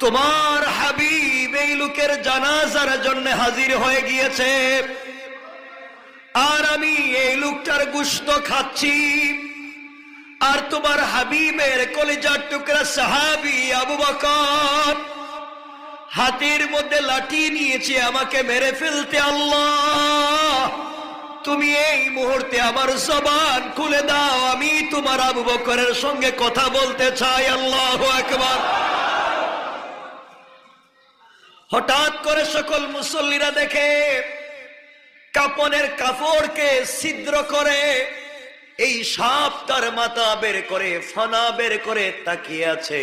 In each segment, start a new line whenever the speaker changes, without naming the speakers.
তোমার হাবিব এই লোকের জানাজার জন্য হাজির হয়ে গিয়েছে, আর আমি এই লোকটার গোশত খাচ্ছি। আর তোমার হাবিবের কলিজার টুকরা সাহাবী আবু বকর হাতের মধ্যে লাঠি নিয়েছে আমাকে মেরে ফেলতে। আল্লাহ, তুমি এই মুহূর্তে আমার জবান খুলে দাও, আমি তোমার আবু বকরের সঙ্গে কথা বলতে চাই। আল্লাহু আকবার। হঠাৎ করে সকল মুসল্লিরা দেখে কাপনের কাপড়কে ছিদ্র করে এই সাপ তার মাথা বের করে, ফানা বের করে তাকিয়ে আছে।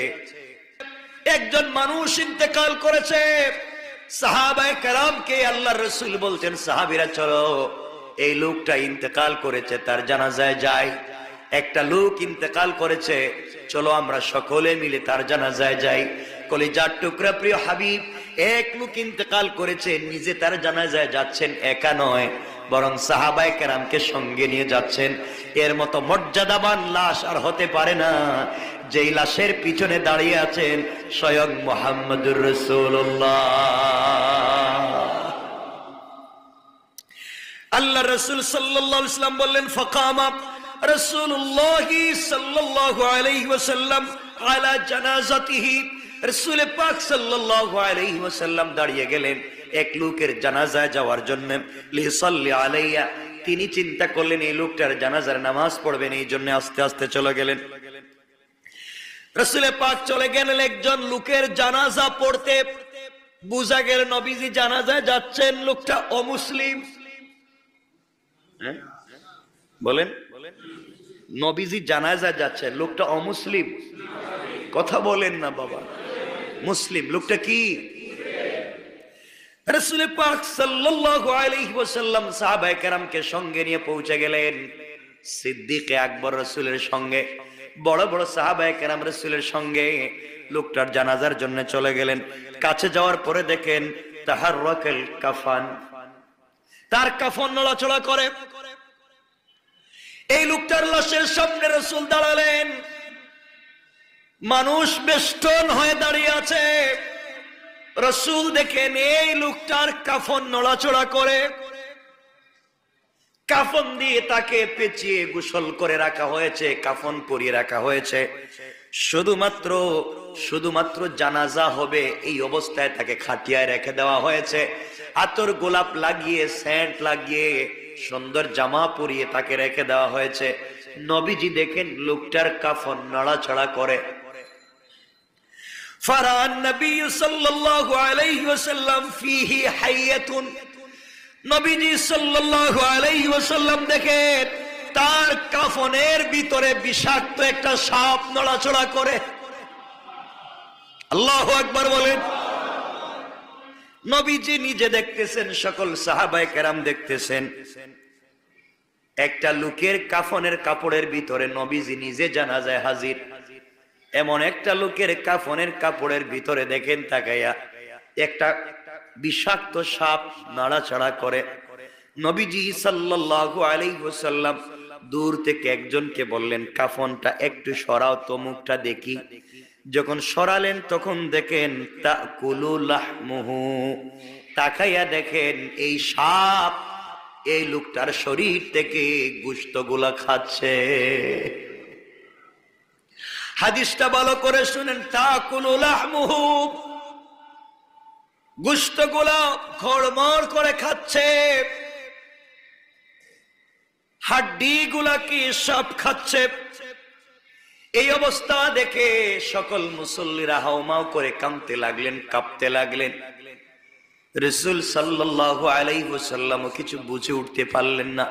একজন মানুষ ইন্তেকাল করেছে। সাহাবায়ে কেরামকে আল্লাহর রাসূল বলছেন, সাহাবীরা চলো এই লোকটা ইন্তেকাল করেছে, তার জানাজায় যাই। একটা লোক ইন্তেকাল করেছে, চলো আমরা সকলে মিলে তার জানাজায় যাই। কলিজার টুকরা প্রিয় হাবিব, এক লোক ইন্তেকাল করেছে, নিজে তার জানাজায় যাচ্ছেন, একা নয় বরং সাহাবায়ে কেরামকে সঙ্গে নিয়ে যাচ্ছেন। এর মতো মর্যাদাবান লাশ আর হতে পারে না। যেই লাশের পিছনে দাঁড়িয়ে আছেন স্বয়ং মুহাম্মদুর রাসূলুল্লাহ। আল্লাহ রাসূল সাল্লাল্লাহু আলাইহি ওয়াসাল্লাম বললেন, ফাকামা রাসূলুল্লাহ সাল্লাল্লাহু আলাইহি ওয়াসাল্লাম আলা জানাজাতিহি। রাসূল পাক সাল্লাল্লাহু আলাইহি ওয়াসাল্লাম দাঁড়িয়ে গেলেন এক লোকের জানাজায় যাওয়ার জন্য। লিসাল্লি আলাইয়া, তিনি চিন্তা করলেন এই লোকটার জানাজার নামাজ পড়বেন, এই জন্য আস্তে আস্তে চলে গেলেন। রাসূল পাক চলে গেলেন একজন লোকের জানাজা পড়তে। বুঝা গেল নবীজি জানাজায় যাচ্ছেন, লোকটা অমুসলিম। বলেন, নবীজি জানাজায় যাচ্ছেন, লোকটা অমুসলিম। কথা বলেন না বাবা, মুসলিম। লোকটা কি? রাসূল পাক সাল্লাল্লাহু আলাইহি ওয়াসাল্লাম সাহাবায়ে কেরামকে সঙ্গে নিয়ে পৌঁছে গেলেন। সিদ্দিক আকবর রাসূলের সঙ্গে, বড় বড় সাহাবায়ে কেরাম রাসূলের সঙ্গে লোকটার জানাজার জন্য চলে গেলেন। কাছে যাওয়ার পরে দেখেন তাহাররাকাল কাফান, তার কাফন নড়াচড়া করে। এই লোকটার লাশের সামনে রাসূল দাঁড়ালেন, মানুষ বেষ্টন হয়ে দাঁড়িয়ে আছে। রাসূল দেখেন এই লোকটার কাফন নড়াচড়া করে, কাফন দিয়ে তাকে পেঁচিয়ে গোসল করে রাখা হয়েছে, কাফন পরিয়ে রাখা হয়েছে। শুধুমাত্র জানাজা হবে এই অবস্থায় তাকে খাটিয়ায় রেখে দেওয়া হয়েছে। আতর গোলাপ লাগিয়ে, সেন্ট লাগিয়ে, সুন্দর জামা পরিয়ে তাকে রেখে দেওয়া হয়েছে। নবীজি দেখেন লোকটার কাফন নড়াচড়া করে। ফারান নবী সাল্লাল্লাহু আলাইহি ওয়াসাল্লাম ফিহি হাইয়াতুন, নবীজি সাল্লাল্লাহু আলাইহি ওয়াসাল্লাম দেখেন তার কাফনের ভিতরে বিষাক্ত একটা সাপ নড়াচড়া করে। আল্লাহু আকবার বলেন। নবীজি নিজে দেখতেছেন, সকল সাহাবায়ে কেরাম দেখতেছেন। একটা লোকের কাফনের কাপড়ের ভিতরে নবীজি নিজে জানাজায় হাজির। এমন একটা লোকের কাফনের কাপড়ের ভিতরে দেখেন তাকাইয়া একটা বিষাক্ত সাপ নাড়াচাড়া করে। নবীজি সাল্লাল্লাহু আলাইহি ওয়াসাল্লাম দূর থেকে একজনকে বললেন, কাফনটা একটু সরাও তো, মুখটা দেখি। যখন সরালেন তখন দেখেন তাকুলু লাহমুহু, তাকাইয়া দেখেন এই সাপ এই লোকটার শরীর থেকে গোশতগুলা খাচ্ছে। হাদিসটা ভালো করে শুনেন, তাকুলু লাহমুহু, গোশতগুলা খড়মড় করে খাচ্ছে, হাড্ডিগুলা কি সব খাচ্ছে। এই অবস্থা দেখে সকল মুসল্লিরা হাউমাউ করে কাঁদতে লাগলেন, কাঁপতে লাগলেন। রাসূল সাল্লাল্লাহু আলাইহি ওয়াসাল্লাম কিছু বুঝে উঠতে পারলেন না।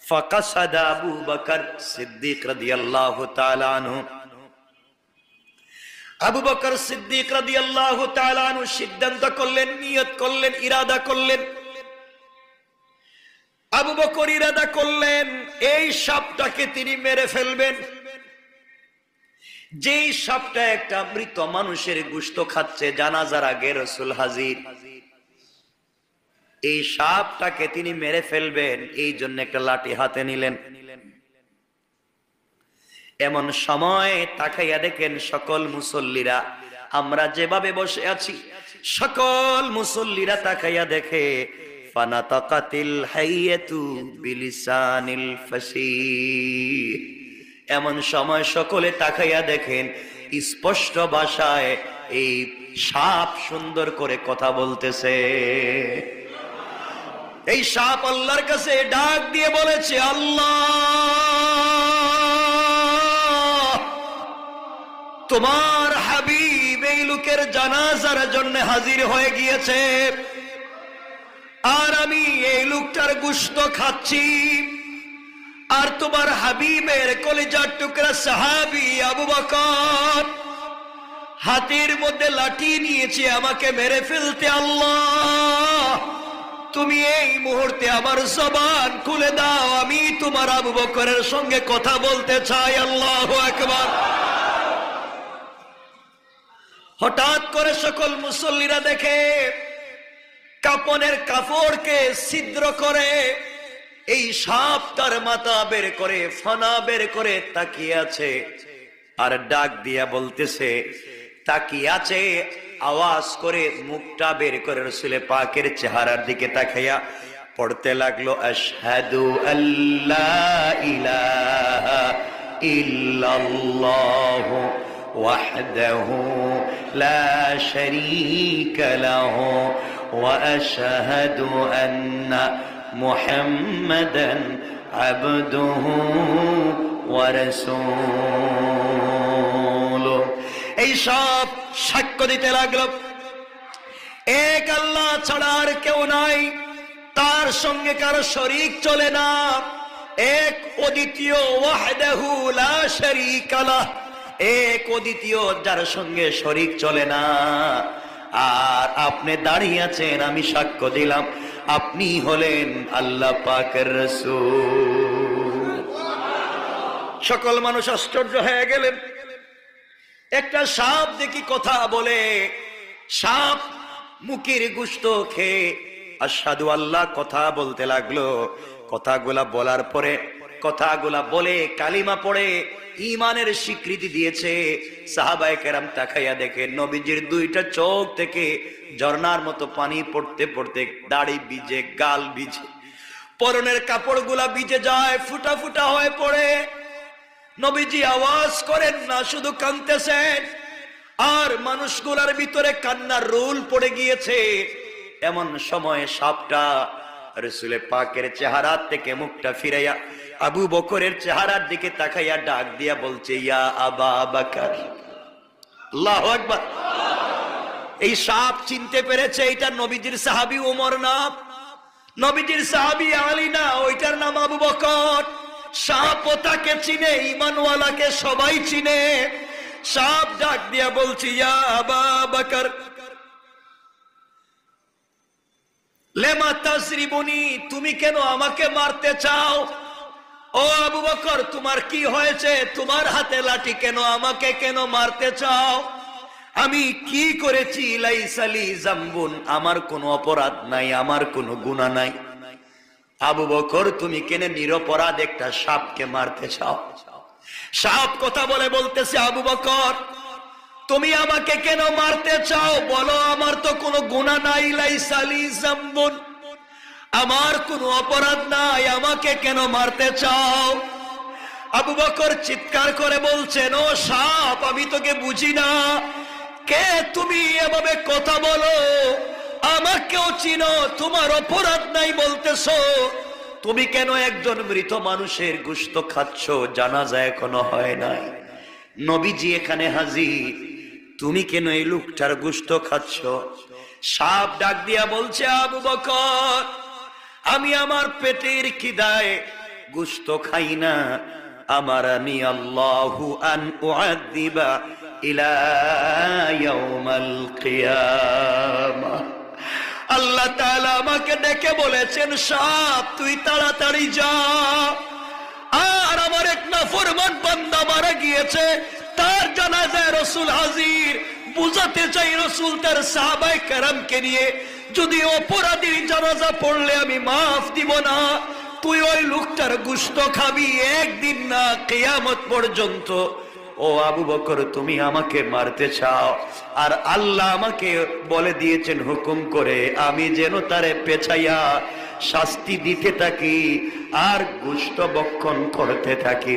ফাকাসাদা আবু বকর সিদ্দিক রাদিয়াল্লাহু তাআলা আনহু, আবু বকর সিদ্দিক রাদিয়াল্লাহু তাআলা আনহু সিদ্ধান্ত করলেন, নিয়ত করলেন, ইরাদা করলেন। আবু বকর ইরাদা করলেন এই সাপটাকে তিনি মেরে ফেলবেন। যেই সাপটা একটা মৃত মানুষের গোশত খাচ্ছে, জানাজার আগে রাসূল হাজির, এই সাপটাকে তিনি মেরে ফেলবেন, এই জন্য একটা লাঠি হাতে নিলেন। এমন সময় তাকাইয়া দেখেন সকল মুসল্লিরা আমরা যেভাবে বসে আছি সকল মুসল্লিরা তাকাইয়া দেখে ফানাতাকাতিল হাইয়াতু বিলিসানিল ফাসিহ। এমন সময় সকলে তাকাইয়া দেখেন স্পষ্ট ভাষায় এই সাপ সুন্দর করে কথা বলতেছে। এই সাপ আল্লাহর কাছে ডাক দিয়ে বলেছে, আল্লাহ, তোমার হাবিব এই লোকের জানাজার জন্য হাজির হয়ে গিয়েছে, আর আমি এই লোকটার গোশত খাচ্ছি, আর তোমার হাবিবের কলিজার টুকরা সাহাবী আবু বকর হাতের মধ্যে লাঠি নিয়েছে আমাকে মেরে ফেলতে। আল্লাহ, তুমি এই মুহূর্তে আমার জবান খুলে দাও, আমি তোমার আবু বকরের সঙ্গে কথা বলতে চাই। আল্লাহু আকবার। হঠাৎ করে সকল মুসল্লিরা দেখে কাপনের কাপড়কে ছিদ্র করে এই সাপ তার মাথা বের করে ফনা বের করে তাকিয়ে আছে, আর ডাক দিয়া বলতেছে, তাকিয়ে আছে, আওয়াজ করে মুখটা বের করে রাসূল পাকের চেহারার দিকে তাকাইয়া পড়তে লাগলো, আশহাদু আল্লা ইলাহা ইল্লাল্লাহু ওয়াহদাহু লা শারীকা লাহু ওয়া আশহাদু আন্না মুহাম্মাদান আবদুহু ওয়া রাসূলুহু। এই সব সাক্ষ্য দিতে লাগলো, এক আল্লাহ ছাড়া আর কেউ নাই, তার সঙ্গে কারো শরীক চলে না, এক অদ্বিতীয় ওয়াহদাহু লা শারীকা লাহ, এক অদ্বিতীয় যার সঙ্গে শরীক চলে না। আর আপনি দাঁড়িয়ে আছেন, আমি সাক্ষ্য দিলাম আপনি হলেন আল্লাহ পাকের রাসূল। সকল মানুষ আশ্চর্য হয়ে গেলেন। একটা সাপ দেখি কথা বলে, সাপ মুখের গোশত খেয়ে আশহাদু আল্লাহ কথা বলতে লাগলো। কথাগুলা বলার পরে, কথাগুলা বলে কালিমা পড়ে ঈমানের স্বীকৃতি দিয়েছে। সাহাবায়ে কেরাম তাকাইয়া দেখে নবীজির দুইটা চোখ থেকে ঝর্ণার মতো পানি পড়তে পড়তে দাড়ি ভিজে, গাল ভিজে, পরনের কাপড়গুলা ভিজে যায়, ফুটা ফুটা হয়ে পড়ে। নবীজি আওয়াজ করেন না, শুধু কাঁদতেছেন, আর মানুষগুলার ভিতরে কান্নার রোল পড়ে গিয়েছে। এমন সময় সাপটা রাসূল পাকের চেহারা থেকে মুখটা ফিরাইয়া আবু বকরের চেহারার দিকে তাকাইয়া ডাক দিয়া বলছে, ইয়া আবা বকর। আল্লাহু আকবার। এই সাপ চিনতে পেরেছে এটা নবীজির সাহাবী ওমর না, নবীজির সাহাবী আলী না, ওইটার নাম আবু বকর। সাপ তাকে চিনে, ঈমানওয়ালাকে সবাই চিনে। সাপ ডাক দিয়া বলছে, ইয়া আবা বকর লেমা তাসরিবুনি, তুমি কেন আমাকে মারতে চাও? ও আবু বকর, তোমার কি হয়েছে? তোমার হাতে লাঠি কেন? আমাকে কেন মারতে চাও? আমি কি করেছি? লাইসা লি যামবুন, আমার কোনো অপরাধ নাই, আমার কোনো গুনাহ নাই। আবু বকর, তুমি কেন নিরপরাধ একটা সাপকে মারতে চাও? সাপ কথা বলে বলতেছে, আবু বকর, তুমি আমাকে কেন মারতে চাও? বলো, আমার তো কোনো গুনাহ নাই, লাইসা লি যামবুন, আমার কোনো অপরাধ নাই, আমাকে কেন মারতে চাও? আবু বকর চিৎকার করে বলছেন, ও সাপ, আমি তোকে বুঝি না, কে তুমি? এভাবে কথা বলো, আমাকেও চিনো, তোমার অপরাধ নাই বলতেছো, তুমি কেন একজন মৃত মানুষের গোশত খাচ্ছ? জানাজা এখনো হয় নাই, নবীজি এখানে হাজির, তুমি কেন এই লোকটার গোশত খাচ্ছ? সাপ ডাক দিয়া বলছে, আবু বকর, আমি আমার পেটের খিদায় গোশত খাই না, আমারানি আল্লাহু আন উআযিবা ইলা ইয়াউমাল কিয়ামাহ। আল্লাহ তাআলা আমাকে ডেকে বলেছেন, সাপ তুই তাড়াতাড়ি যা, আর আমার এক নাফরমান বান্দা মারা গিয়েছে, তার জানাজায় রাসূল হাজির। বুঝাতে চাই রাসূল তার সাহাবায়ে কেরামকে নিয়ে, যদি অপরাধীর জানাজা পড়লে আমি মাফ দিব না, তুই ওই লোকটার গোশত খাবি, একদিন না কিয়ামত পর্যন্ত ও আবু বকর, তুমি আমাকে মারতে চাও, আর আল্লাহ আমাকে বলে দিয়েছেন হুকুম করে আমি যেন তারে পেছাইয়া শাস্তি দিতে থাকি আর গোশত ভক্ষণ করতে থাকি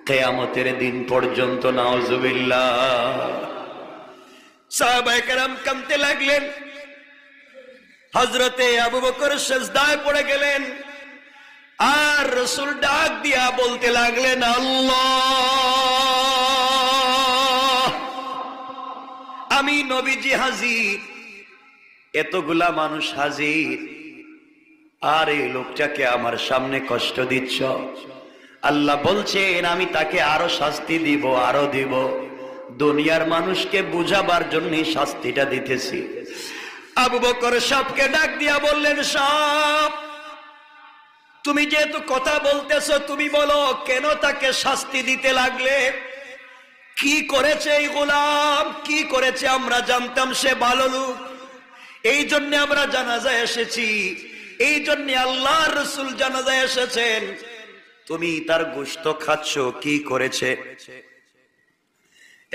কিয়ামতের দিন পর্যন্ত। নাউজুবিল্লাহ। সাহাবায়ে কেরাম কাঁদতে লাগলেন। হযরতে আবু বকর সিজদায় পড়ে গেলেন, আর রাসূল ডাক দিয়া বলতে লাগলেন, আল্লাহ, আমি নবীজি হাজির, এতগুলা মানুষ হাজির, আর এই লোকটাকে আমার সামনে কষ্ট দিচ্ছ। আল্লাহ বলছেন আমি তাকে আরো শাস্তি দিব, আরো দিব। দুনিয়ার মানুষকে বুঝাবার জন্য শাস্তিটা দিতেছি। আবু বকর সাপকে ডাক দিয়া বললেন, সাপ, তুমি যেহেতু কথা বলতেছ, তুমি বলো কেন তাকে শাস্তি দিতে লাগলে? কি করেছে এই গোলাম, কি করেছে? আমরা জানতাম সে ভালো লোক, এই জন্য আমরা জানাজায় এসেছি, এই জন্য আল্লাহর রাসূল জানাজায় এসেছেন। তুমি তার গোশত খাচ্ছ, কি করেছে?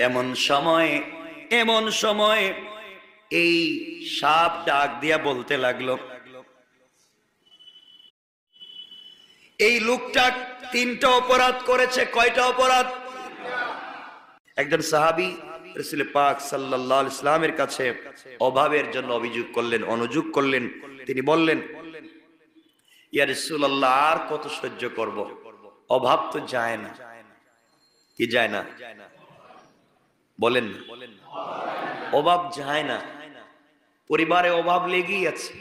এমন সময় এই সাপ ডাক দিয়া বলতে লাগলো, এই লোকটা 3টা অপরাধ করেছে। কয়টা অপরাধ? একজন সাহাবী রাসূল পাক সাল্লাল্লাহু আলাইহি ওয়াসাল্লামের কাছে অভাবের জন্য অনুযোগ করলেন। তিনি বললেন, ইয়া রাসূলুল্লাহ, আর কত সহ্য করব, অভাব তো যায় না। কি যায় না? বলেন না, অভাব যায় না। পরিবারে অভাব লেগেই আছে,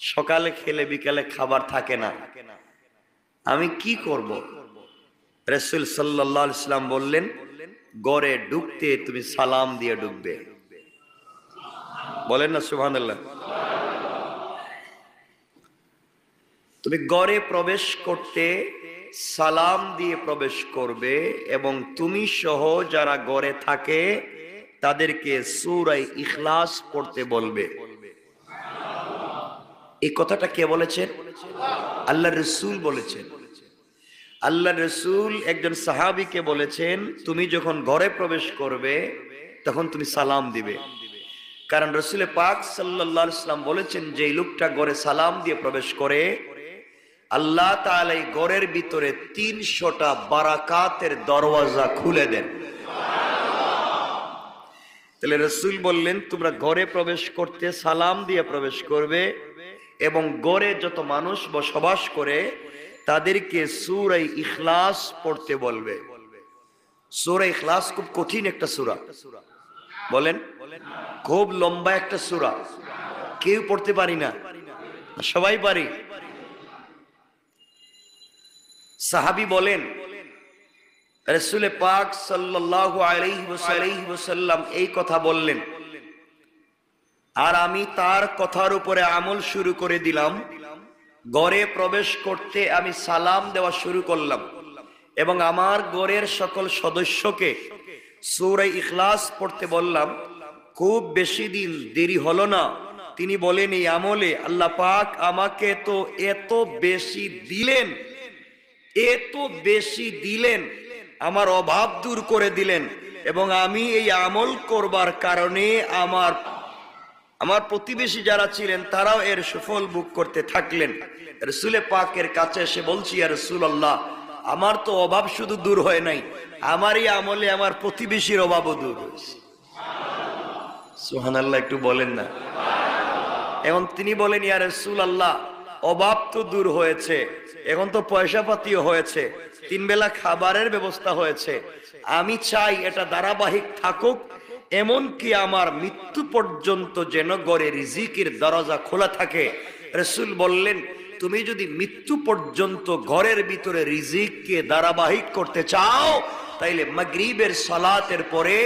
সকালে খেলে বিকালে খাবার থাকে না, আমি কি করব? রাসূল সাল্লাল্লাহু আলাইহি ওয়াসাল্লাম বললেন, ঘরে ঢুকতে তুমি সালাম দিয়ে ঢুকবে। বলেন না সুবহানাল্লাহ। তুমি ঘরে প্রবেশ করতে সালাম দিয়ে প্রবেশ করবে, এবং তুমি সহ যারা ঘরে থাকে তাদেরকে সূরা ইখলাস পড়তে বলবে। এই কথাটা কে বলেছেন? আল্লাহর রাসূল বলেছেন। আল্লাহর রাসূল একজন সাহাবীকে বলেছেন, তুমি যখন ঘরে প্রবেশ করবে তখন তুমি সালাম দিবে। কারণ রাসূল পাক সাল্লাল্লাহু আলাইহি ওয়াসাল্লাম বলেছেন, যে লোকটা ঘরে সালাম দিয়ে প্রবেশ করে আল্লাহ তাআলা এই ঘরের ভিতরে 300টা বারাকাতের দরওয়াজা খুলে দেন। তাহলে রাসূল বললেন, তোমরা ঘরে প্রবেশ করতে সালাম দিয়ে প্রবেশ করবে, এবং ঘরে যত মানুষ বসবাস করে তাদেরকে সূরা ইখলাস পড়তে বলবে। সূরা ইখলাস খুব কঠিন একটা সূরা। বলেন, খুব লম্বা একটা সূরা, কেউ পড়তে পারি না, সবাই পারি। সাহাবী বলেন, রাসূল পাক সাল্লাল্লাহু আলাইহি ওয়াসাল্লাম এই কথা বললেন, আর আমি তার কথার উপরে আমল শুরু করে দিলাম। ঘরে প্রবেশ করতে আমি সালাম দেওয়া শুরু করলাম, এবং আমার ঘরের সকল সদস্যকে সূরা ইখলাস পড়তে বললাম। খুব বেশি দিন দেরি হলো না, তিনি বলেন, এই আমলে আল্লাহ পাক আমাকে তো এত বেশি দিলেন, আমার অভাব দূর করে দিলেন, এবং আমি এই আমল করবার কারণে আমার প্রতিবেশী যারা ছিলেন তারাও এর সুফল ভোগ করতে থাকলেন। রাসূল পাকের কাছে এসে বলছি, ইয়া রাসূলুল্লাহ, আমার তো অভাব শুধু দূর হয় নাই, আমার এই আমলে আমার প্রতিবেশীর অভাবও দূর হয়েছে। সুবহানাল্লাহ, একটু বলেন না। এখন তিনি বলেন, ইয়া রাসূলুল্লাহ, অভাব তো দূর হয়েছে, এখন তো পয়সা পাতিও হয়েছে, 3 বেলা খাবারের ব্যবস্থা হয়েছে, আমি চাই এটা ধারাবাহিক থাকুক, এমনকি আমার মৃত্যু পর্যন্ত যেন ঘরে রিজিকের দরজা খোলা থাকে। রাসূল বললেন, তুমি যদি মৃত্যু পর্যন্ত ঘরের ভিতরে রিজিককে ধারাবাহিক করতে চাও, তাইলে মাগরিবের সালাতের পরে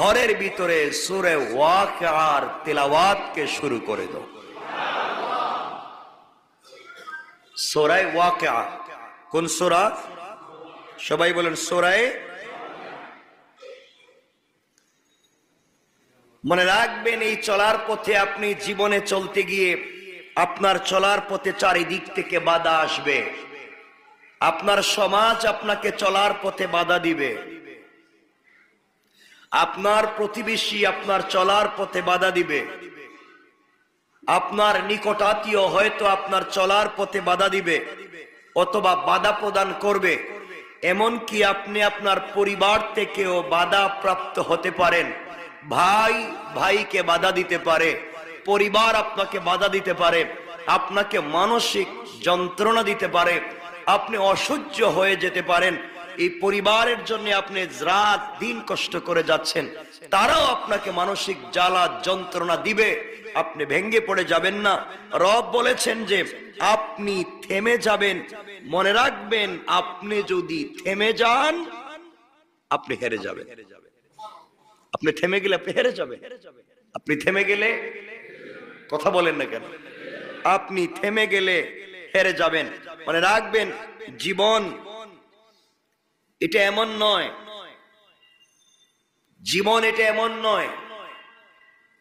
ঘরের ভিতরে সূরা ওয়াকিয়ার তিলাওয়াতকে শুরু করে দাও। সূরা ওয়াকিয়া কোন সূরা? সবাই বলেন, সূরা। মনে রাখবেন, এই চলার পথে আপনি জীবনে চলতে গিয়ে আপনার চলার পথে চারিদিক থেকে বাধা আসবে, আপনার সমাজ আপনাকে চলার পথে বাধা দিবে, আপনার প্রতিবেশী আপনার চলার পথে বাধা দিবে, আপনার নিকটাত্মীয় হয়তো আপনার চলার পথে বাধা দিবে অথবা বাধা প্রদান করবে। এমনকি আপনি আপনার পরিবার থেকেও বাধা প্রাপ্ত হতে পারেন। ভাই ভাইকে বাধা দিতে পারে, পরিবার আপনাকে বাধা দিতে পারে, আপনাকে মানসিক যন্ত্রণা দিতে পারে, আপনি অসহ্য হয়ে যেতে পারেন। এই পরিবারের জন্য আপনি রাত দিন কষ্ট করে যাচ্ছেন, তারাও আপনাকে মানসিক জ্বালা যন্ত্রণা দিবে, আপনি ভেঙ্গে পড়ে যাবেন না। রব বলেছেন যে আপনি থেমে যাবেন। মনে রাখবেন, আপনি যদি থেমে যান আপনি হেরে যাবেন। আপনি থেমে গেলে আপনি হেরে যাবেন। আপনি থেমে গেলে, কথা বলেন না কেন, আপনি থেমে গেলে হেরে যাবেন। মনে রাখবেন, জীবন এটা এমন নয়, জীবন এটা এমন নয়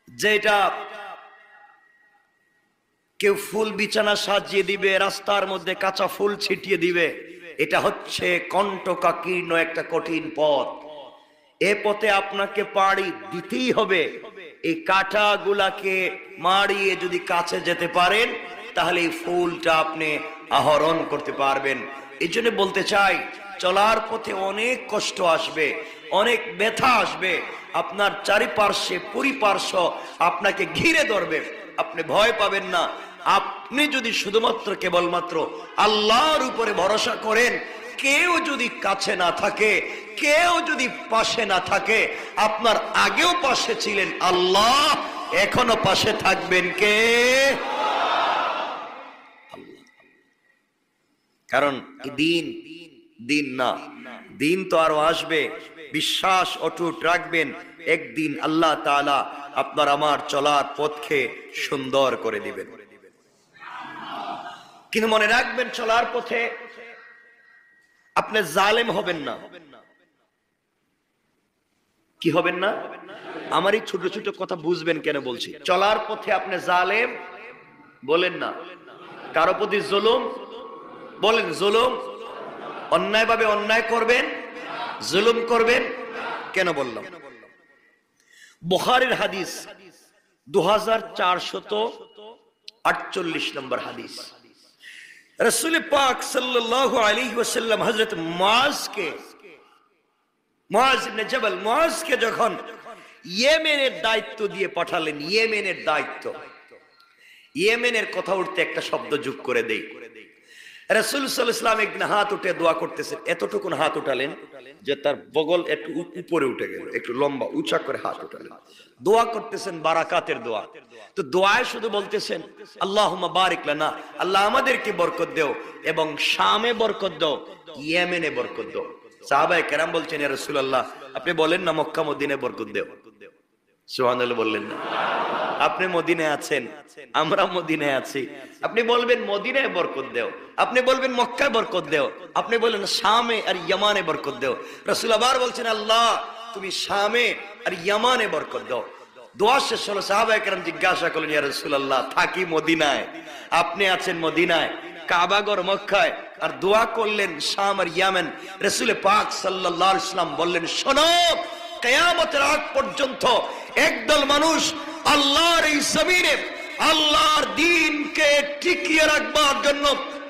যে এটা কেউ ফুল বিছানা সাজিয়ে দিবে, রাস্তার মধ্যে কাঁচা ফুল ছিটিয়ে দিবে। এটা হচ্ছে কণ্টকাকীর্ণ একটা কঠিন পথ। এ পথে আপনাকে পাড়ি দিতেই হবে। এই কাঁটাগুলাকে মারিয়ে যদি কাছে যেতে পারেন, তাহলে এই ফুলটা আপনি আহরণ করতে পারবেন। এই জন্য বলতে চাই, চলার পথে অনেক কষ্ট আসবে, অনেক ব্যথা আসবে, আপনার চারিপার্শ্বে পরিপার্শ্ব আপনাকে ঘিরে ধরবে। আপনি ভয় পাবেন না। আপনি যদি শুধুমাত্র কেবলমাত্র আল্লাহর উপরে ভরসা করেন, কেউ যদি কাছে না থাকে, কেউ যদি পাশে না থাকে, আপনার আগেও পাশে ছিলেন আল্লাহ, এখনো পাশে থাকবেন কে? কারণ দিন দিন না, দিন তো আরো আসবে। বিশ্বাস অটুট রাখবেন, একদিন আল্লাহ তাআলা আপনার আমার চলার পথকে সুন্দর করে দিবেন। কিন্তু মনে রাখবেন, চলার পথে আপনি জালেম হবেন না। কি হবেন না? আমার এই ছোট ছোট কথা বুঝবেন কেন বলছি। চলার পথে আপনি জালেম বলেন না, কারো প্রতি জুলুম বলেন, জুলুম অন্যায় ভাবে অন্যায় করবেন, জুলুম করবেন কেন বললাম? বুখারীর হাদিস 2448 নম্বর হাদিস। রাসূল পাক সাল্লাল্লাহু আলাইহি ওয়াসাল্লাম হযরত মুআজ ইবনে জাবাল, মুআজকে যখন ইয়েমেনের দায়িত্ব দিয়ে পাঠালেন, ইয়েমেনের দায়িত্ব, ইয়েমেনের কথা উঠতে একটা শব্দ যোগ করে দেই। রাসূল সাল্লাল্লাহু আলাইহি ওয়াসাল্লাম একদিন হাত উঠে দোয়া করতেছেন, এতটুকুন হাত উঠালেন যে তার বগল একটু উপরে উঠে গেল, একটু লম্বা উঁচা করে হাত উঠালেন। দোয়া করতেছেন বারাকাতের দোয়া। তো দোয়ায় শুধু বলতেছেন আল্লাহুম্মা বারিক লানা, আল্লাহ আমাদেরকে বরকত দাও এবং শামে বরকত দাও, ইয়েমেনে বরকত দাও। সাহাবায়ে কেরাম বলছেন, ইয়া রাসূলুল্লাহ আপনি বলেন না মক্কা মদিনায় বরকত দাও। সুবহানাল্লাহ বললেন না? আপনি মদিনায় আছেন, আমরা মদিনায় আছি, আপনি বলবেন মদিনায় বরকত দাও, আপনি বলবেন মক্কায় বরকত দাও, আপনি বলবেন শামে আর ইয়ামানে বরকত দাও। রাসূল আবার বলছেন আল্লাহ তুমি শামে আর ইয়ামানে বরকত দাও। দোয়া শেষ হলো, সাহাবায়ে কেরাম জিজ্ঞাসা করলেন, ইয়া রাসূলুল্লাহ থাকি মদিনায়, আপনি আছেন মদিনায়, কাবাগর মক্কায়, আর দোয়া করলেন শাম আর ইয়ামান। রাসূল পাক সাল্লাল্লাহু আলাইহি ওয়াসাল্লাম বললেন, শোনো, কিয়ামতের আগ পর্যন্ত একদল মানুষ আল্লাহর এই জমিনে আল্লাহর দ্বীনকে টিকিয়ে রাখবার জন্য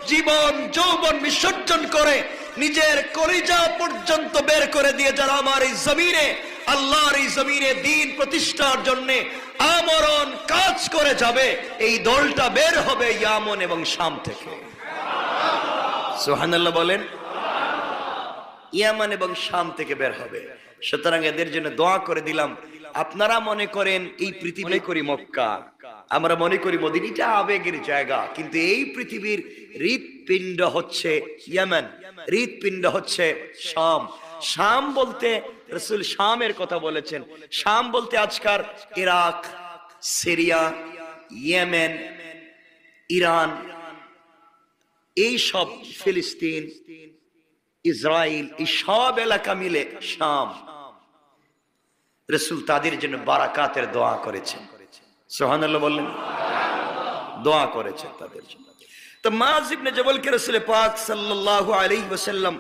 জীবন যৌবন বিসর্জন করে, নিজের কলিজা পর্যন্ত বের করে দিয়ে যারা আমার এই জমিনে আল্লাহর এই জমিনে দ্বীন প্রতিষ্ঠার জন্য আমরণ কাজ করে যাবে, এই দলটা বের হবে ইয়ামন এবং শাম থেকে। সুবহানাল্লাহ বলেন। ইয়ামান এবং শাম থেকে বের হবে। সুতরাং এদের জন্য দোয়া করে দিলাম। আপনারা মনে করেন এই পৃথিবী করি মক্কা, আমরা মনে করি মদিনা, এটা আবেগের জায়গা, কিন্তু এই পৃথিবীর হৃৎপিণ্ড হচ্ছে ইয়ামান, হৃৎপিণ্ড হচ্ছে শাম। শাম বলতে রাসূল শামের কথা বলেছেন। শাম বলতে আজকার ইরাক, সিরিয়া, ইয়েমেন, ইরান, এই সব, ফিলিস্তিন, ইসরায়েল, এই সব এলাকা মিলে শাম। রাসূল তাদের জন্য বারাকাতের দোয়া করেছেন। সুবহানাল্লাহ বললেন, দোয়া করেছেন তাদের জন্য। তো মুআজ ইবনে জাবালকে রাসূল পাক সাল্লাল্লাহু আলাইহি ওয়াসাল্লাম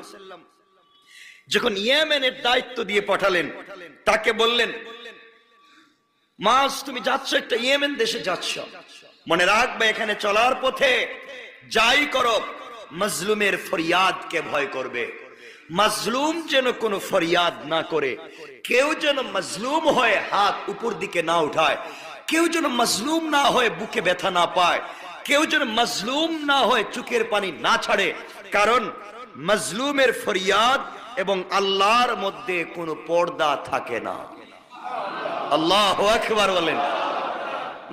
যখন ইয়েমেনের দায়িত্ব দিয়ে পাঠালেন, তাকে বললেন, মাস তুমি যাচ্ছ একটা ইয়েমেন দেশে যাচ্ছ, মনে রাখবে এখানে চলার পথে যাই করো মজলুমের ফরিয়াদকে ভয় করবে। মজলুম যেন কোনো ফরিয়াদ না করে, কেউ যেন মজলুম হয়ে হাত উপর দিকে না উঠায়, কেউ যেন মজলুম না হয়ে বুকে ব্যথা না পায়, কেউ যেন মজলুম না হয়ে চোখের পানি না ছাড়ে। কারণ মজলুমের ফরিয়াদ এবং আল্লাহর মধ্যে কোনো পর্দা থাকে না। আল্লাহু আকবার বলেন।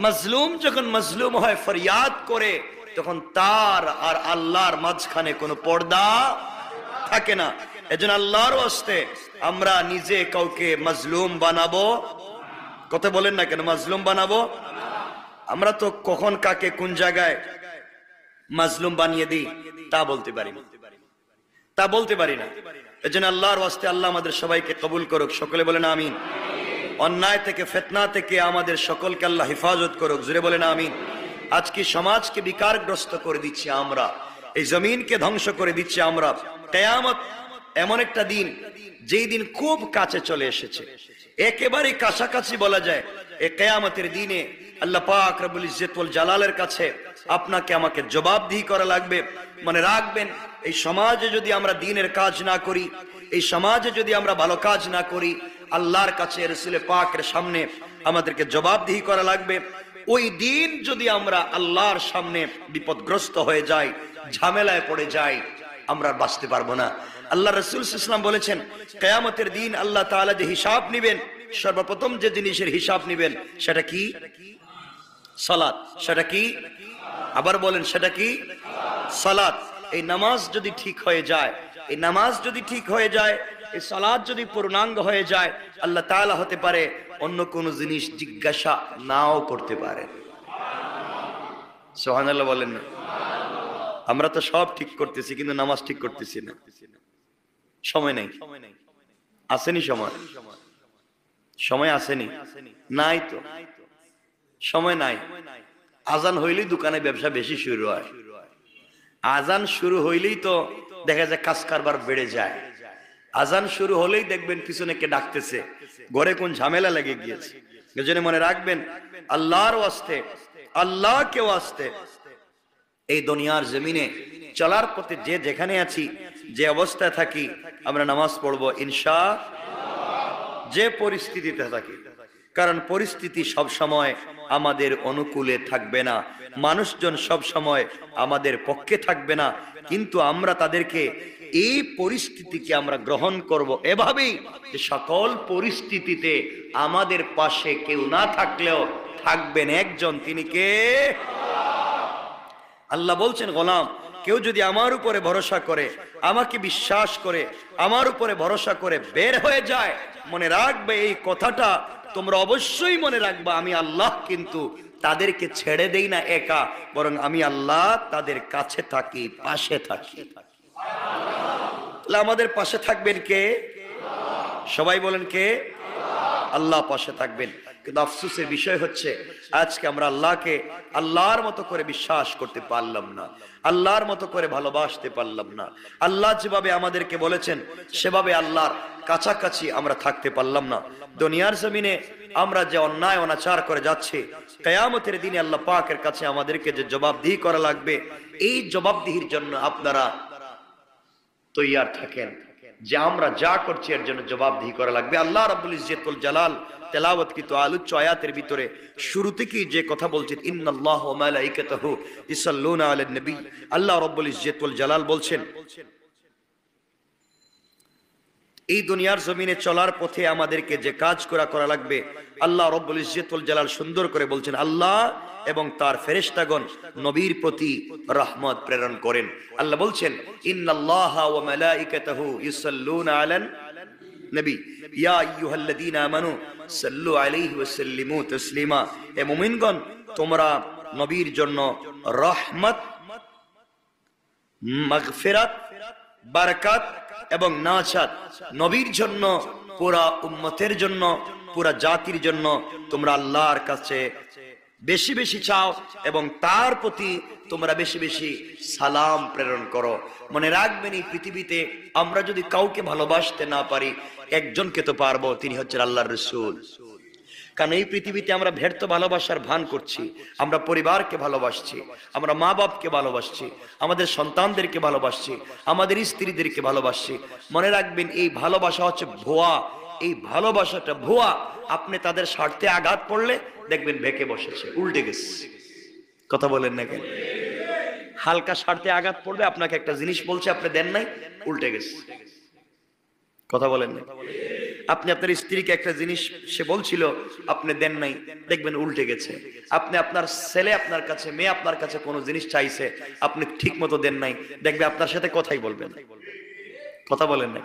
মজলুম যখন মজলুম হয় ফরিয়াদ করে, তখন তার আর আল্লাহর মাঝখানে কোনো পর্দা থাকে না। এজন্য আল্লাহর ওয়াস্তে আমরা নিজে কাউকে মজলুম বানাবো, কথা বলেন না কেন, মজলুম বানাবো? আমরা তো কখন কাকে কোন জায়গায় মজলুম বানিয়ে দিই তা বলতে পারি না, তা বলতে পারি না। এজন্য আল্লাহর ওয়াস্তে আল্লাহ আমাদের সবাইকে কবুল করুক, সকলে বলেন আমিন। অন্যায় থেকে, ফিতনা থেকে আমাদের সকলকে আল্লাহ হেফাজত করুক, জোরে বলেন আমিন। আজকে সমাজকে বিকারগ্রস্ত করে দিচ্ছি আমরা, এই জমিনকে ধ্বংস করে দিচ্ছি আমরা। কিয়ামত এমন একটা দিন, যেই দিন খুব কাছে চলে এসেছে, একেবারে কাছাকাছি বলা যায়। এই কিয়ামতের দিনে আল্লাহ পাক রব্বুল ইজ্জত ওয়াল জালালের কাছে আপনাকে আমাকে জবাবদিহি করা লাগবে। মনে রাখবেন, এই সমাজে যদি আমরা দ্বীনের কাজ না করি, এই সমাজে যদি আমরা ভালো কাজ না করি, আল্লাহর কাছে রাসূল পাকের সামনে আমাদেরকে জবাবদিহি করা লাগবে। ওই দিন যদি আমরা আল্লাহর সামনে বিপদগ্রস্ত হয়ে যাই, ঝামেলায় পড়ে যাই, আমরা বাঁচতে পারবো না। আল্লাহ রাসূল সাল্লাল্লাহু আলাইহি ওয়াসাল্লাম বলেছেন, কিয়ামতের দিন আল্লাহ তাআলা যে হিসাব নেবেন, সর্বপ্রথম যে জিনিসের হিসাব নেবেন সেটা কি? সালাত। সেটা কি? আবার বলেন, সেটা কি? সালাত। এই নামাজ যদি ঠিক হয়ে যায়, এই নামাজ যদি ঠিক হয়ে যায়, এই সালাত যদি পূর্ণাঙ্গ হয়ে যায়, আল্লাহ তাআলা হতে পারে অন্য কোন জিনিস জিজ্ঞাসা নাও করতে পারে। সুবহানাল্লাহ বলেন না? আমরা তো সব ঠিক করতেছি, কিন্তু নামাজ ঠিক করতেছি না। সময় নেই, আসেনি সময়, সময় আসেনি, নাই তো, সময় নাই। আজান হইলেই দোকানে ব্যবসা বেশি শুরু হয়, আজান শুরু হইলেই তো দেখা যায় কাজ কারবার বেড়ে যায়, আজান শুরু হলেই দেখবেন পিছনে কে ডাকতেছে, ঘরে কোন ঝামেলা লেগে গিয়েছে। এজন্য মনে রাখবেন, আল্লাহর ওয়াস্তে, আল্লাহকে ওয়াস্তে এই দুনিয়ার জমিনে চলার পথে যে যেখানে আছি, যে অবস্থায় থাকি, আমরা নামাজ পড়বো ইনশাআল্লাহ, যে পরিস্থিতিতে থাকি। কারণ পরিস্থিতি সব সময় আমাদের অনুকূলে থাকবে না, মানুষজন সব সময় আমাদের পক্ষে থাকবে না, কিন্তু আমরা তাদেরকে, এই পরিস্থিতিকে আমরা গ্রহণ করব এভাবেই যে সকল পরিস্থিতিতে আমাদের পাশে কেউ না থাকলেও থাকবেন একজন, তিনি কে? আল্লাহ বলছেন, গোলাম কেউ যদি আমার উপরে ভরসা করে, আমাকে বিশ্বাস করে, আমার উপরে ভরসা করে বের হয়ে যায়, মনে রাখবে এই কথাটা, তোমরা অবশ্যই মনে রাখবা, আমি আল্লাহ কিন্তু তাদেরকে ছেড়ে দেই না একা, বরং আমি আল্লাহ তাদের কাছে থাকি, পাশে থাকি। আমাদের পাশে থাকবেন কে? সবাই বলেন কে? আল্লাহ পাশে থাকবেন। কিন্তু আফসোসের বিষয় হচ্ছে, আজকে আমরা আল্লাহকে আল্লাহর মতো করে বিশ্বাস করতে পারলাম না, আল্লাহর মতো করে ভালোবাসতে পারলাম না। আল্লাহ যেভাবে আমাদেরকে বলেছেন সেভাবে আল্লাহর কাছাকাছি আমরা থাকতে পারলাম না। দুনিয়ার জমিনে আমরা যে অন্যায় অনাচার করে যাচ্ছি, কিয়ামতের দিনে আল্লাহ পাকের কাছে আমাদেরকে যে জবাবদিহি করা লাগবে, এই জবাবদিহির জন্য আপনারা তৈয়ার থাকেন, যে আমরা যা করছি এর জন্য জবাবদিহি করা লাগবে। আল্লাহ রাব্বুল ইজ্জত ওয়াল জালাল তেলাওয়াতকৃত আলোচ্য আয়াতের ভিতরে শুরু থেকেই যে কথা বলছেন, ইন্নাল্লাহ ওয়া মালাইকাতাহু ইসাল্লুনা আলান নবী, আল্লাহ রাব্বুল ইজ্জত ওয়াল জালাল বলছেন, এই দুনিয়ার জমিনে চলার পথে আমাদেরকে যে কাজ করা লাগবে, আল্লাহ রাব্বুল ইজ্জত ওয়াল জালাল সুন্দর করে বলছেন, আল্লাহ এবং তার ফেরেশতাগণ নবীর প্রতি রহমত প্রেরণ করেন। আল্লাহ বলছেন, ইন্নাল্লাহা ওয়া মালাইকাতাহু ইসাল্লুনা আলান নবী ইয়া আইয়ুহাল্লাযীনা আমানু সাল্লু আলাইহি ওয়া সাল্লিমু তাসলিমা। হে মুমিনগণ, তোমরা নবীর জন্য রহমত, মাগফিরাত, বারাকাত এবং নাজাত, নবীর জন্য, পুরা উম্মতের জন্য, পুরা জাতির জন্য তোমরা আল্লাহর কাছে বেশি বেশি চাও এবং তার প্রতি তোমরা বেশি বেশি সালাম প্রেরণ করো। মনে রাখবেন এই পৃথিবীতে আমরা যদি কাউকে ভালোবাসতে না পারি, একজনকে তো পারবো, তিনি হচ্ছেন আল্লাহর রাসূল। কারণ এই পৃথিবীতে আমরা ব্যর্থ ভালোবাসার ভান করছি, আমরা পরিবারকে ভালোবাসছি, আমরা মা বাপকে ভালোবাসছি, আমাদের সন্তানদেরকে ভালোবাসছি, আমাদের স্ত্রীদেরকে ভালোবাসছি। মনে রাখবেন এই ভালোবাসা হচ্ছে ভুয়া, এই ভালোবাসাটা ভুয়া। আপনি তাদের স্বার্থে আঘাত পড়লে দেখবেন বেঁকে বসেছে, উল্টে গেছে। কথা বলেন না কেন? হালকা স্বার্থে আঘাত পড়বে, আপনাকে একটা জিনিস বলছে, আপনি দেন নাই, উল্টে গেছে। কথা বলেন না? আপনি আপনার স্ত্রীকে একটা জিনিস সে বলছিল, আপনি দেন নাই, দেখবেন উল্টে গেছে। আপনি আপনার ছেলে আপনার কাছে, মেয়ে আপনার কাছে কোনো জিনিস চাইছে, আপনি ঠিক মতো দেন নাই, দেখবে আপনার সাথে কথাই বলবেন। কথা বলেন না?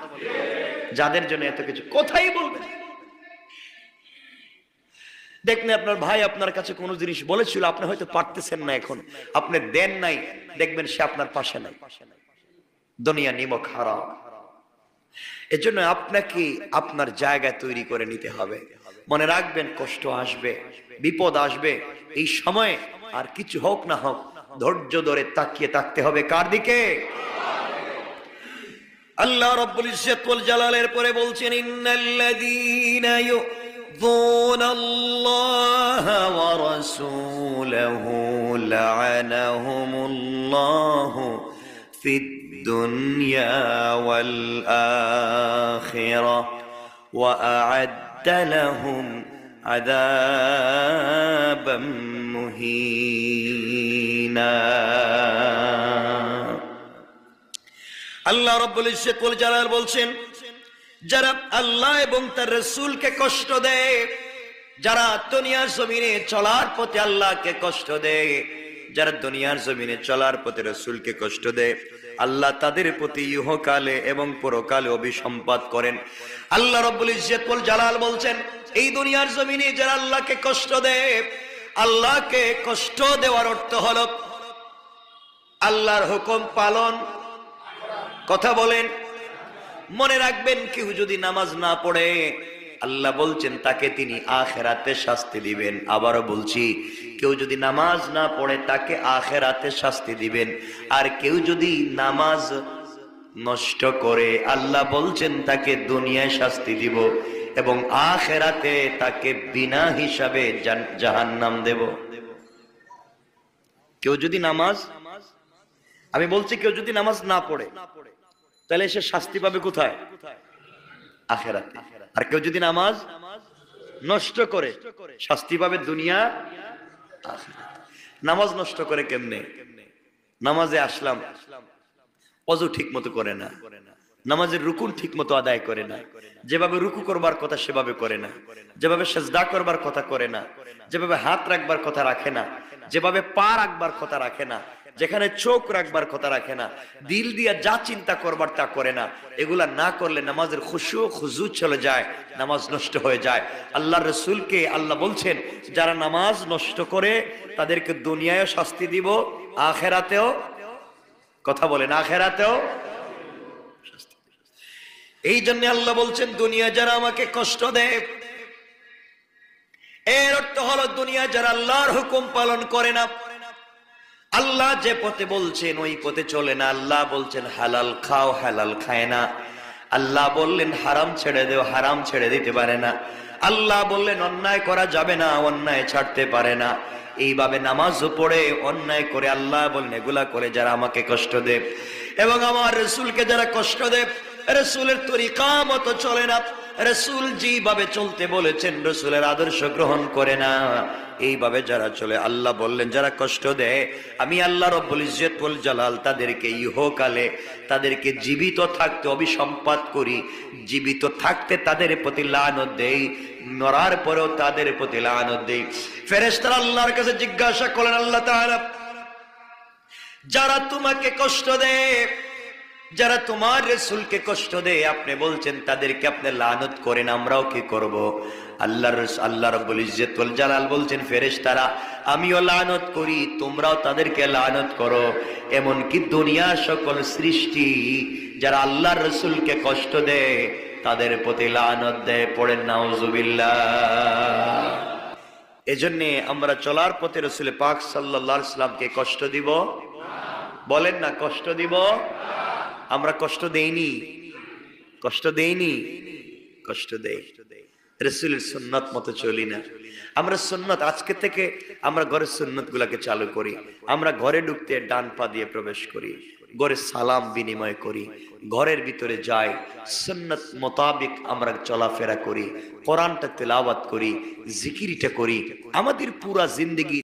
যাদের জন্য এত কিছু, কথাই বলবেন। দেখবেন আপনার ভাই আপনার কাছে কোনো জিনিস বলেছিল, আপনি হয়তো পারতেছেন না, এখন আপনি দেন নাই, দেখবেন সে আপনার পাশে নাই। দুনিয়া নিমক হারাম। এজন্য আপনাকে আপনার জায়গা তৈরি করে নিতে হবে। মনে রাখবেন কষ্ট আসবে, বিপদ আসবে, এই সময় আর কিছু হোক না হোক ধৈর্য ধরে তাকিয়ে থাকতে হবে কার দিকে? আল্লাহ রাব্বুল ইজ্জত ওয়াল জালালের পরে বলছেন, ইন্নাল্লাযীনা ইউযুনাল্লাহা ওয়া রাসূলাহু লা'আনাহুমুল্লাহু ফিদ الدنيا والآخرة وأعد لهم عذابا مهينا। আল্লাহ রাব্বুল ইজ্জত ওয়াল জালাল বলছেন, যারা আল্লাহ এবং তার রাসূলকে কষ্ট দেয়, যারা দুনিয়ার জমিনে চলার পথে আল্লাহকে কষ্ট দেয়, যারা দুনিয়ার জমিনে চলার পথে রাসূলকে কষ্ট দেয়, আল্লাহ তাদের প্রতি ইহকালে এবং পরকালে অভিসম্পাত করেন। আল্লাহ রাব্বুল ইজ্জত ওয়াল জালাল বলছেন, এই দুনিয়ার জমিনে যারা আল্লাহকে কষ্ট দেয়, আল্লাহকে কষ্ট দেওয়ার অর্থ হলো আল্লাহর হুকুম পালন। কথা বলেন। মনে রাখবেন, কেউ যদি নামাজ না পড়ে, আল্লাহ বলছেন তাকে তিনি আখিরাতে শাস্তি দিবেন। আবারও বলছি, কেউ যদি নামাজ না পড়ে তাকে আখিরাতে শাস্তি দিবেন। আর কেউ যদি নামাজ নষ্ট করে, আল্লাহ বলছেন তাকে দুনিয়ায় শাস্তি দিব এবং আখিরাতে তাকে বিনা হিসাবে জাহান্নাম দেব। কেউ যদি নামাজ, আমি বলছি কেউ যদি নামাজ না পড়ে, তাহলে সে শাস্তি পাবে কোথায়? আখিরাতে। আর কেউ যদি নামাজ নষ্ট করে, শাস্তি পাবে দুনিয়া আখিরাতে। নামাজ নষ্ট করে কেমনে? নামাজে আসলাম, ওযু ঠিক মতো করে না, নামাজের রুকুন ঠিক মতো আদায় করে না, যেভাবে রুকু করবার কথা সেভাবে করে না, যেভাবে সিজদা করবার কথা করে না, যেভাবে হাত রাখবার কথা রাখে না, যেভাবে পা রাখবার কথা রাখে না, যেখানে চোখ রাখবার কথা রাখে না, দিল দিয়া যা চিন্তা করবার তা করে না। এগুলা না করলে নামাজের খুশু খুজু চলে যায়, নামাজ নষ্ট হয়ে যায়। আল্লাহর রাসূলকে আল্লাহ বলছেন, যারা নামাজ নষ্ট করে তাদেরকে দুনিয়ায়ও শাস্তি দিব, আখিরাতেও, কথা বলেন, আখিরাতেও শাস্তি। এই জন্য আল্লাহ বলছেন, দুনিয়া যারা আমাকে কষ্ট দেয়, এর অর্থ হলো দুনিয়া যারা আল্লাহর হুকুম পালন করে না, আল্লাহ যে পথে বলছেন ওই পথে চলে না। আল্লাহ বলছেন হালাল খাও, হালাল খায় না। আল্লাহ বললেন হারাম ছেড়ে দেও, হারাম ছেড়ে দিতে পারে না। আল্লাহ বললেন অন্যায় করা যাবে না, অন্যায় ছাড়তে পারে না। এইভাবে নামাজও পড়ে অন্যায় করে আল্লাহ বললেন এগুলা করে যারা আমাকে কষ্ট দেয় এবং আমার রাসূলকে যারা কষ্ট দেয়, রাসূলের তরিকা মতো চলে না, রাসূল যেভাবে চলতে বলেছেন রাসূলের আদর্শ গ্রহণ করে না, এইভাবে যারা চলে, আল্লাহ বললেন যারা কষ্ট দেয়, আমি আল্লাহ রাব্বুল ইজ্জত ওয়াল জালাল তাদেরকে ইহকালে, তাদেরকে জীবিত থাকতে অভিসম্পাত করি, জীবিত থাকতে তাদের প্রতি লানত দেই, মরার পরেও তাদের প্রতি লানত দেই। ফেরেশতারা আল্লাহর কাছে জিজ্ঞাসা করলেন, আল্লাহ তাআলা যারা তোমাকে কষ্ট দেয়, যারা তোমার রাসূলকে কষ্ট দেয়, আপনি বলছেন তাদেরকে আপনি লানত করেন, আমরাও কি করব? আল্লাহ রাব্বুল ইজ্জত ওয়াল জালাল বলছেন, ফেরেশতারা আমিও লানত করি, তোমরাও তাদেরকে লানত করো। এমন কি দুনিয়ার সকল সৃষ্টি যারা আল্লাহর রাসূলকে কষ্ট দেয় তাদের প্রতি লানত দেয়। পড়েন নাউজুবিল্লাহ। এজন্য আমরা চলার পথে রাসূল পাক সাল্লাল্লাহু আলাইহি সাল্লামকে কষ্ট দিব? বলেন না, কষ্ট দিব? আমরা কষ্ট দেইনি? কষ্ট দেইনি? কষ্ট দেই। রাসূলের সুন্নাত মতো চলি না। আমরা সুন্নাত আজকে থেকে আমরা ঘরের সুন্নাত গুলাকে চালু করি। আমরা ঘরে ঢুকতে ডান পা দিয়ে প্রবেশ করি, ঘরে সালাম বিনিময় করি, ঘরের ভিতরে যাই, সুন্নাত মোতাবেক আমরা চলাফেরা করি, কোরআনটা তেলাওয়াত করি, জিকিরটা করি। আমাদের পুরা জিন্দেগি